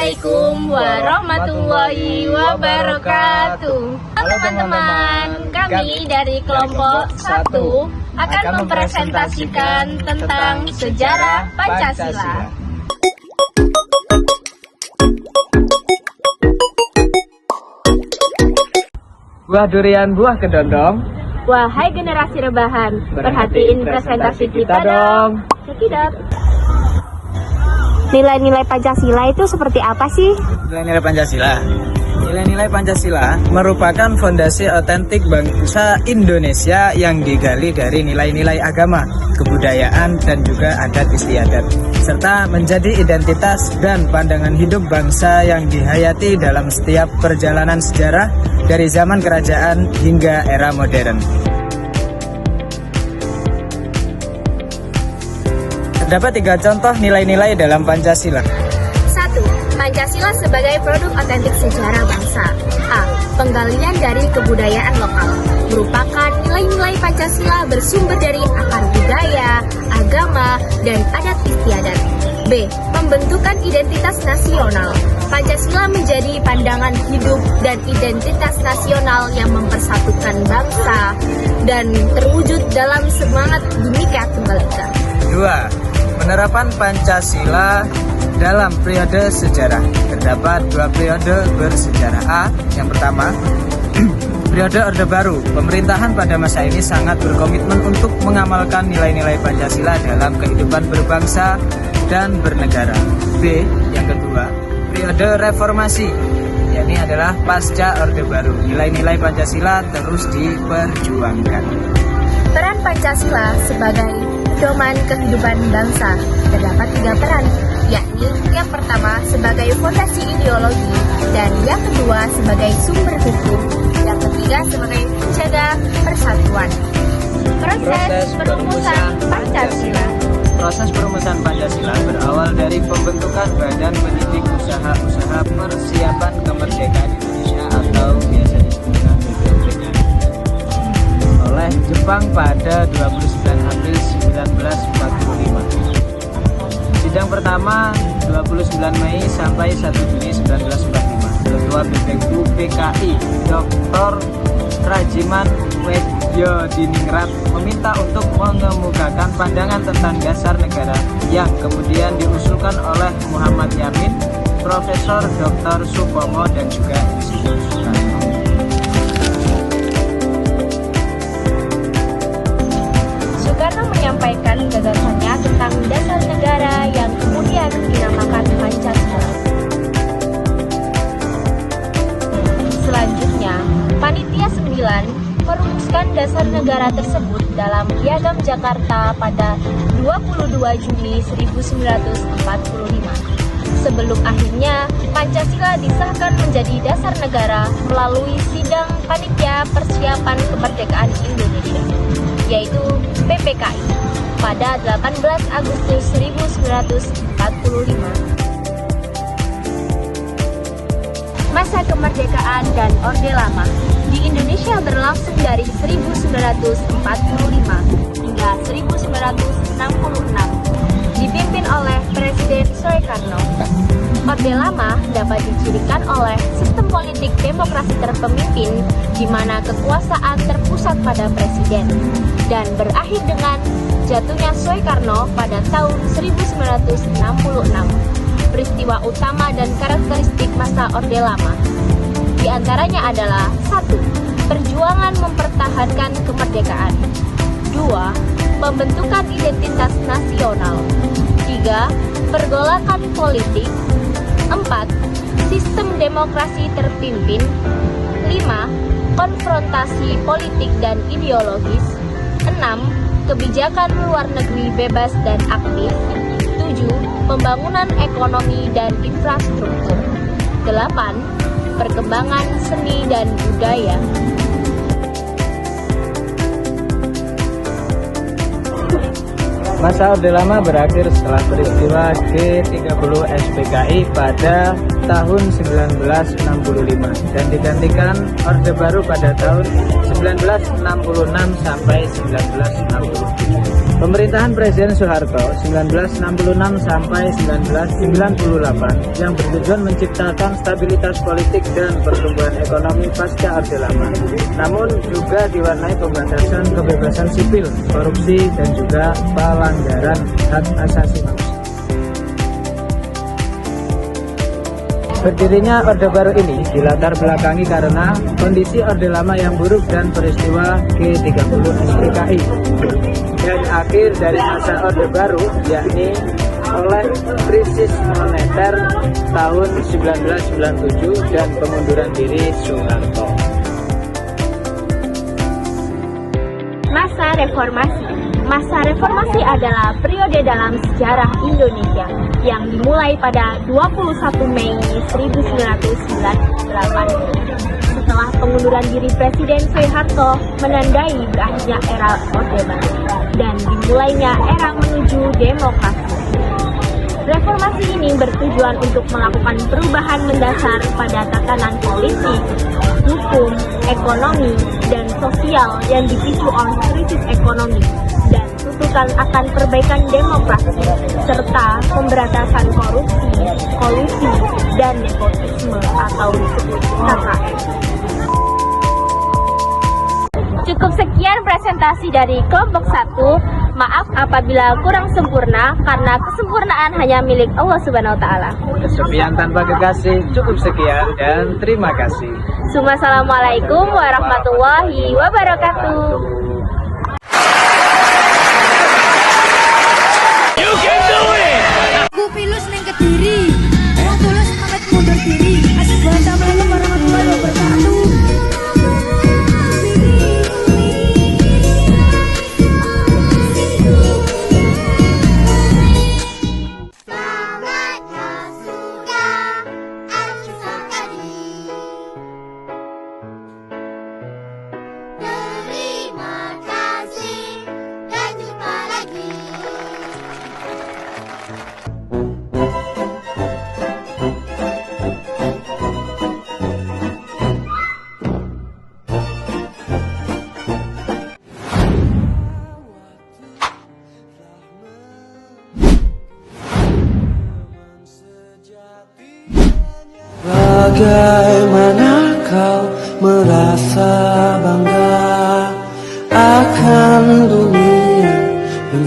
Assalamualaikum warahmatullahi wabarakatuh. Halo teman-teman, kami dari kelompok 1 akan mempresentasikan tentang sejarah Pancasila. Buah durian, buah kedondong. Wahai generasi rebahan, perhatiin presentasi kita dong. Cekidot. Nilai-nilai Pancasila itu seperti apa sih? Nilai-nilai Pancasila. Nilai-nilai Pancasila merupakan fondasi otentik bangsa Indonesia yang digali dari nilai-nilai agama, kebudayaan, dan juga adat istiadat, serta menjadi identitas dan pandangan hidup bangsa yang dihayati dalam setiap perjalanan sejarah dari zaman kerajaan hingga era modern. Terdapat 3 contoh nilai-nilai dalam Pancasila. 1. Pancasila sebagai produk otentik sejarah bangsa. A. Penggalian dari kebudayaan lokal. Merupakan nilai-nilai Pancasila bersumber dari akar budaya, agama, dan adat istiadat. B. Pembentukan identitas nasional. Pancasila menjadi pandangan hidup dan identitas nasional yang mempersatukan bangsa dan terwujud dalam semangat Bhinneka Tunggal Ika. 2. Penerapan Pancasila dalam periode sejarah. Terdapat 2 periode bersejarah. A. Yang pertama, periode Orde Baru. Pemerintahan pada masa ini sangat berkomitmen untuk mengamalkan nilai-nilai Pancasila dalam kehidupan berbangsa dan bernegara. B. Yang kedua, periode Reformasi. Ini adalah pasca Orde Baru. Nilai-nilai Pancasila terus diperjuangkan. Peran Pancasila sebagai pedoman kehidupan bangsa. Terdapat 3 peran, yakni yang pertama sebagai fondasi ideologi, dan yang kedua sebagai sumber hukum, yang ketiga sebagai penjaga persatuan. Proses perumusan Pancasila. Proses perumusan Pancasila berawal dari pembentukan Badan Pendidik Usaha-Usaha Persiapan Kemerdekaan Indonesia atau biasa disebut BPUPK oleh Jepang pada 29 April 1945. Sidang pertama 29 Mei sampai 1 Juni 1945. Ketua BPUPKI Dr. Rajiman Wedjodiningrat meminta untuk mengemukakan pandangan tentang dasar negara yang kemudian diusulkan oleh Muhammad Yamin, Profesor Dr. Supomo, dan juga Insinyur Soekarno. Soekarno menyampaikan gagasannya tentang dasar negara yang kemudian dinamakan Pancasila. Selanjutnya, Panitia 9 merumuskan dasar negara tersebut dalam Piagam Jakarta pada 22 Juni 1945. Sebelum akhirnya Pancasila disahkan menjadi dasar negara melalui Sidang Panitia Persiapan Kemerdekaan Indonesia, yaitu PPKI, pada 18 Agustus 1945. Masa kemerdekaan dan Orde Lama di Indonesia berlangsung dari 1945 hingga 1966, dipimpin oleh Presiden Soekarno. Orde Lama dapat dicirikan oleh sistem politik demokrasi terpemimpin di mana kekuasaan terpusat pada presiden, dan berakhir dengan jatuhnya Soekarno pada tahun 1966. Peristiwa utama dan karakteristik masa Orde Lama di antaranya adalah 1. Perjuangan mempertahankan kemerdekaan. 2. Pembentukan identitas nasional. 3. Pergolakan politik. 4. Sistem demokrasi terpimpin. 5. Konfrontasi politik dan ideologis. 6. Kebijakan luar negeri bebas dan aktif. 7. Pembangunan ekonomi dan infrastruktur. 8. Perkembangan seni dan budaya. Masa Orde Lama berakhir setelah peristiwa G30 SPKI pada tahun 1965 dan digantikan Orde Baru pada tahun 1966 sampai 1967. Pemerintahan Presiden Soeharto 1966 sampai 1998 yang bertujuan menciptakan stabilitas politik dan pertumbuhan ekonomi pasca Orde Lama. Namun juga diwarnai pembatasan kebebasan sipil, korupsi dan juga pelanggaran hak asasi manusia. Berdirinya Orde Baru ini dilatar belakangi karena kondisi Orde Lama yang buruk dan peristiwa G30 SPKI. Dan akhir dari masa Orde Baru yakni oleh krisis moneter tahun 1997 dan pengunduran diri Soeharto. Masa reformasi. Masa reformasi adalah periode dalam sejarah Indonesia yang dimulai pada 21 Mei 1998 setelah pengunduran diri Presiden Soeharto menandai berakhirnya era Orde Baru dan dimulainya era menuju demokrasi. Reformasi ini bertujuan untuk melakukan perubahan mendasar pada tatanan politik, hukum, ekonomi, dan sosial yang dipicu oleh krisis ekonomi dan tuntutan akan perbaikan demokrasi serta pemberantasan korupsi, kolusi, dan nepotisme atau disebut KKN. Cukup sekian presentasi dari kelompok 1. Maaf apabila kurang sempurna karena kesempurnaan hanya milik Allah Subhanahu wa taala. Kesepian tanpa kekasih cukup sekian dan terima kasih. Assalamualaikum warahmatullahi wabarakatuh. Aku pilus neng Kediri, wong tulus pamit mundur diri. Assalamualaikum warahmatullahi wabarakatuh. Terima kasih dan jumpa lagi. Bagaimana kau merasa bangga akan dunia yang